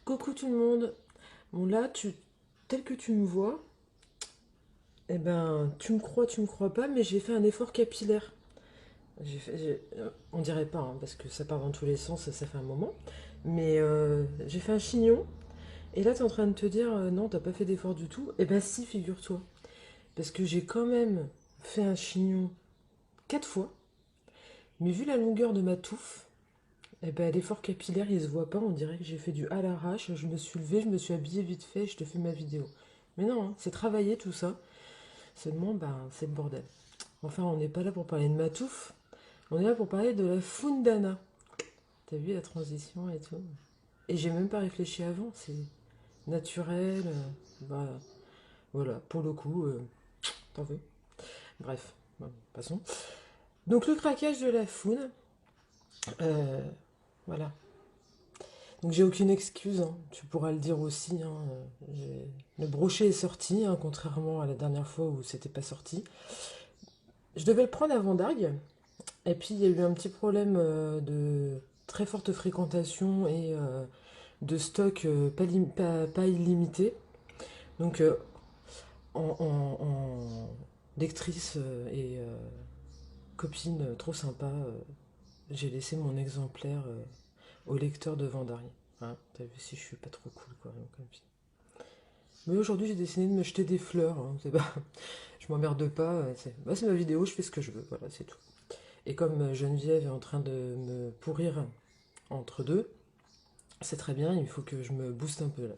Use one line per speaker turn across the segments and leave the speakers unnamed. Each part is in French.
Coucou tout le monde. Bon là, tel que tu me vois, eh ben, tu me crois pas, mais j'ai fait un effort capillaire. On dirait pas, hein, parce que ça part dans tous les sens, ça fait un moment. Mais j'ai fait un chignon, et là t'es en train de te dire, non, t'as pas fait d'effort du tout. Eh ben si, figure-toi. Parce que j'ai quand même fait un chignon 4 fois, mais vu la longueur de ma touffe, eh ben l'effort capillaire il se voit pas, on dirait que j'ai fait du à l'arrache, je me suis levée, je me suis habillée vite fait, je te fais ma vidéo. Mais non, hein, c'est travaillé tout ça. Seulement, ben, c'est le bordel. Enfin, on n'est pas là pour parler de Matouf, on est là pour parler de la Fundana. T'as vu la transition et tout? Et j'ai même pas réfléchi avant, c'est naturel. Bah, voilà, pour le coup, t'en veux. Bref, bon, passons. Donc, le craquage de la Foun, euh, voilà. Donc, j'ai aucune excuse, hein, tu pourras le dire aussi. Hein, le brochet est sorti, hein, contrairement à la dernière fois où c'était pas sorti. Je devais le prendre avant Dargue. Et puis il y a eu un petit problème de très forte fréquentation et de stock pas illimité. Donc en lectrice et copine trop sympa, j'ai laissé mon exemplaire au lecteur de Vandari. Hein, t'as vu si je suis pas trop cool quoi. Comme fille. Mais aujourd'hui j'ai décidé de me jeter des fleurs. Hein, c'est pas, je m'emmerde pas. C'est ma vidéo, je fais ce que je veux. Voilà, c'est tout. Et comme Geneviève est en train de me pourrir entre deux, c'est très bien, il faut que je me booste un peu là.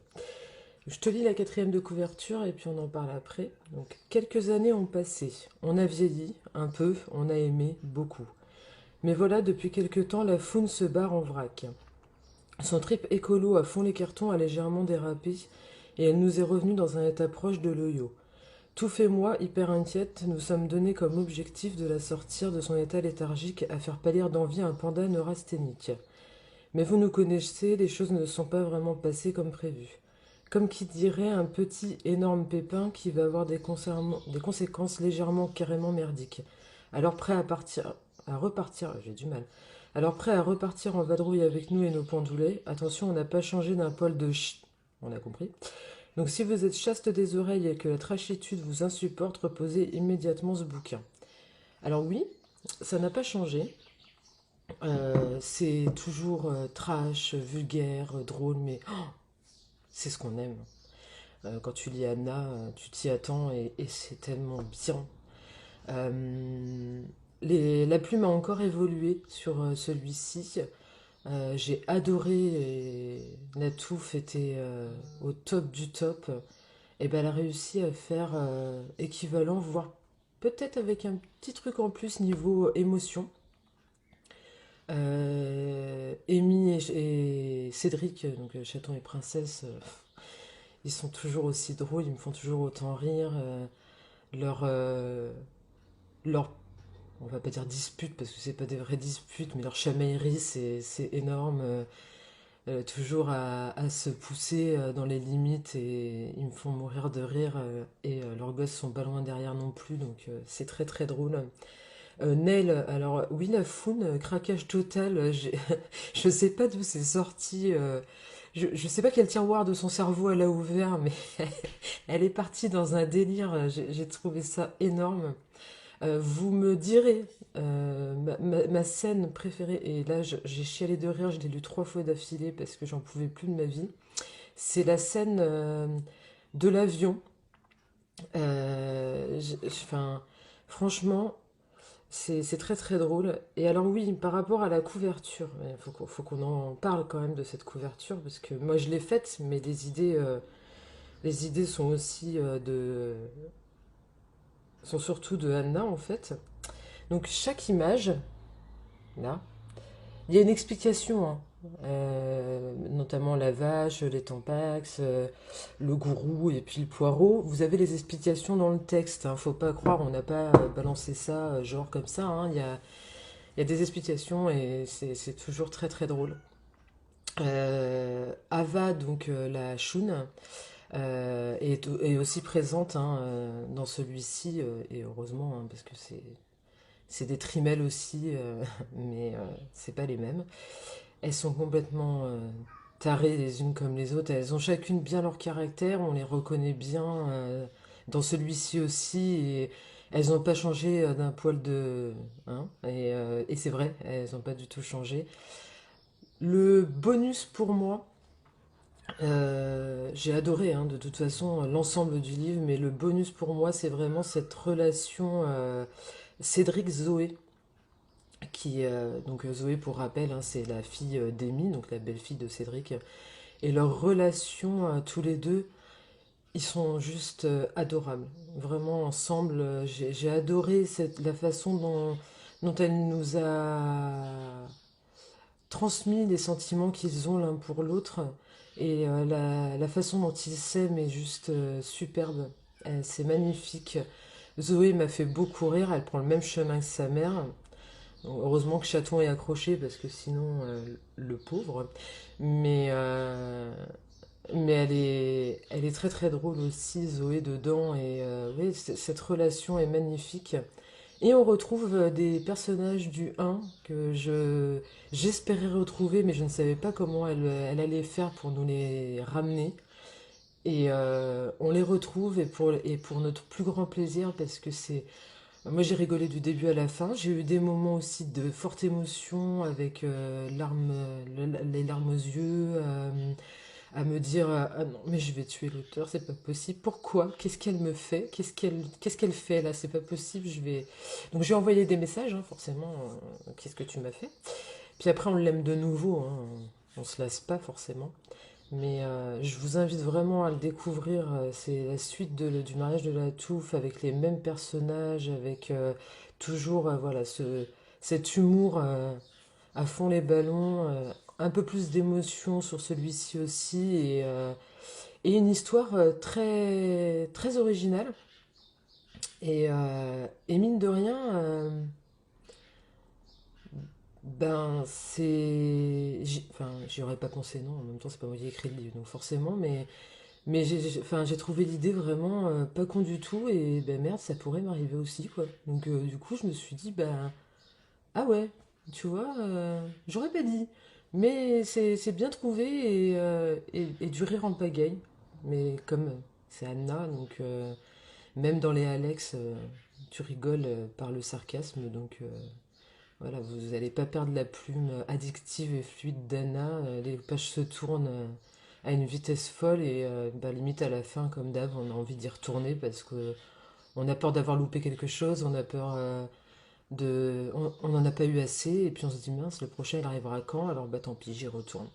Je te lis la quatrième de couverture et puis on en parle après. Donc, quelques années ont passé. On a vieilli, un peu, on a aimé, beaucoup. Mais voilà, depuis quelque temps, la faune se barre en vrac. Son trip écolo à fond les cartons a légèrement dérapé et elle nous est revenue dans un état proche de l'oyo. Touffe et moi, hyper inquiètes, nous sommes donnés comme objectif de la sortir de son état léthargique à faire pâlir d'envie un panda neurasthénique. Mais vous nous connaissez, les choses ne sont pas vraiment passées comme prévu. Comme qui dirait un petit énorme pépin qui va avoir des conséquences légèrement carrément merdiques. Alors prêt à repartir, j'ai du mal. Alors prêt à repartir en vadrouille avec nous et nos pendoulets, attention, on n'a pas changé d'un poil de on a compris. Donc si vous êtes chaste des oreilles et que la trachitude vous insupporte, reposez immédiatement ce bouquin. Alors oui, ça n'a pas changé. C'est toujours trash, vulgaire, drôle, mais c'est ce qu'on aime. Quand tu lis Anna, tu t'y attends et c'est tellement bien. Euh, la plume a encore évolué sur celui-ci. J'ai adoré la touffe était au top du top. Et ben elle a réussi à faire équivalent, voire peut-être avec un petit truc en plus niveau émotion. Amy et Cédric, donc Chaton et Princesse, ils sont toujours aussi drôles, ils me font toujours autant rire. Leur, euh, leur, on va pas dire dispute parce que c'est pas des vraies disputes, mais leur chamaillerie c'est énorme. Toujours à se pousser dans les limites et ils me font mourir de rire. Et leurs gosses sont pas loin derrière non plus, donc c'est très très drôle. Nell, alors oui, la Foun, craquage total, je sais pas d'où c'est sorti, je sais pas quel tiroir de son cerveau elle a ouvert, mais elle est partie dans un délire, j'ai trouvé ça énorme. Vous me direz, ma scène préférée, et là j'ai chialé de rire, je l'ai lu 3 fois d'affilée parce que j'en pouvais plus de ma vie, c'est la scène de l'avion. Enfin, franchement, c'est très très drôle. Et alors oui, par rapport à la couverture, il faut qu'on en parle quand même de cette couverture, parce que moi je l'ai faite, mais les idées sont aussi sont surtout de Anna en fait. Donc chaque image, là, il y a une explication, hein. Notamment la vache, les tampax, le gourou et puis le poireau. Vous avez les explications dans le texte, hein. Faut pas croire, on n'a pas balancé ça genre comme ça, hein. Il y a des explications et c'est toujours très très drôle. Ava, donc la Shun, est aussi présente hein, dans celui-ci, et heureusement, hein, parce que c'est des trimelles aussi, mais c'est pas les mêmes. Elles sont complètement tarées les unes comme les autres. Elles ont chacune bien leur caractère, on les reconnaît bien dans celui-ci aussi, et elles n'ont pas changé d'un poil de... Hein, et c'est vrai, elles n'ont pas du tout changé. Le bonus pour moi, j'ai adoré hein, de toute façon l'ensemble du livre, mais le bonus pour moi, c'est vraiment cette relation Cédric-Zoé. Donc Zoé, pour rappel, hein, c'est la fille d'Amy, donc la belle-fille de Cédric. Et leur relation, tous les deux, ils sont juste adorables. Vraiment, ensemble, j'ai adoré la façon dont elle nous a transmis les sentiments qu'ils ont l'un pour l'autre. Et la façon dont ils s'aiment est juste superbe. C'est magnifique. Zoé m'a fait beaucoup rire, elle prend le même chemin que sa mère. Donc, heureusement que Chaton est accroché parce que sinon, le pauvre. Mais, euh, mais elle est très très drôle aussi, Zoé, dedans. Et oui, cette relation est magnifique. Et on retrouve des personnages du 1 que j'espérais retrouver, mais je ne savais pas comment elle allait faire pour nous les ramener. Et on les retrouve et pour notre plus grand plaisir parce que c'est... Moi j'ai rigolé du début à la fin. J'ai eu des moments aussi de forte émotion avec les larmes aux yeux, à me dire ah non mais je vais tuer l'auteur, c'est pas possible. Pourquoi? Qu'est-ce qu'elle me fait? Qu'est-ce qu'elle fait là? C'est pas possible. Donc j'ai envoyé des messages hein, forcément. Qu'est-ce que tu m'as fait? Puis après on l'aime de nouveau. Hein. On se lasse pas forcément. Mais je vous invite vraiment à le découvrir. C'est la suite du mariage de la touffe avec les mêmes personnages, avec toujours voilà, cet humour à fond les ballons, un peu plus d'émotion sur celui-ci aussi, et une histoire très, très originale. Et mine de rien, ben enfin, j'y aurais pas pensé, non, en même temps c'est pas moi qui ai écrit le livre, donc forcément, mais enfin, j'ai trouvé l'idée vraiment pas con du tout et ben merde, ça pourrait m'arriver aussi quoi. Donc du coup, je me suis dit ben ah ouais, tu vois, j'aurais pas dit. Mais c'est bien trouvé et du rire en pagaille. Mais comme c'est Anna, donc même dans les Alex, tu rigoles par le sarcasme. Donc voilà, vous n'allez pas perdre la plume addictive et fluide d'Anna. Les pages se tournent à une vitesse folle et bah, limite à la fin, comme d'hab, on a envie d'y retourner parce que on a peur d'avoir loupé quelque chose, on a peur on n'en a pas eu assez et puis on se dit mince, le prochain il arrivera quand? Alors bah tant pis, j'y retourne.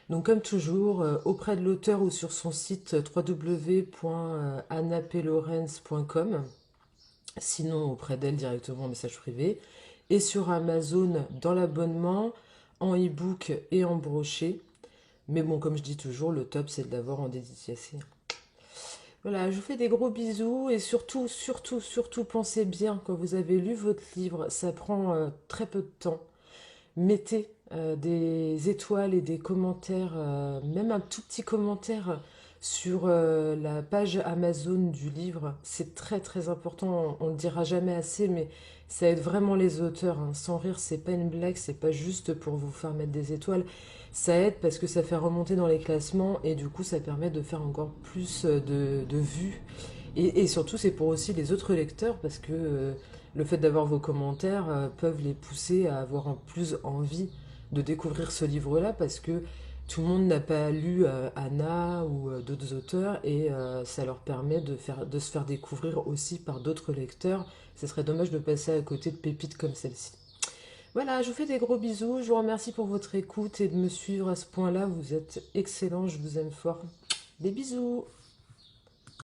Donc comme toujours, auprès de l'auteur ou sur son site www.annapellorenz.com, sinon auprès d'elle directement en message privé, et sur Amazon dans l'abonnement, en e-book et en brochet. Mais bon, comme je dis toujours, le top c'est de l'avoir en dédicacé. Voilà, je vous fais des gros bisous et surtout, surtout, surtout pensez bien quand vous avez lu votre livre, ça prend très peu de temps. Mettez des étoiles et des commentaires, même un tout petit commentaire sur la page Amazon du livre. C'est très très important, on ne le dira jamais assez, mais ça aide vraiment les auteurs. Hein. Sans rire, c'est pas une blague, c'est pas juste pour vous faire mettre des étoiles. Ça aide parce que ça fait remonter dans les classements et du coup ça permet de faire encore plus de vues. Et surtout c'est pour aussi les autres lecteurs parce que le fait d'avoir vos commentaires peuvent les pousser à avoir en plus envie de découvrir ce livre-là parce que tout le monde n'a pas lu Anna ou d'autres auteurs et ça leur permet de se faire découvrir aussi par d'autres lecteurs. Ce serait dommage de passer à côté de pépites comme celle-ci. Voilà, je vous fais des gros bisous, je vous remercie pour votre écoute et de me suivre à ce point-là. Vous êtes excellents, je vous aime fort. Des bisous!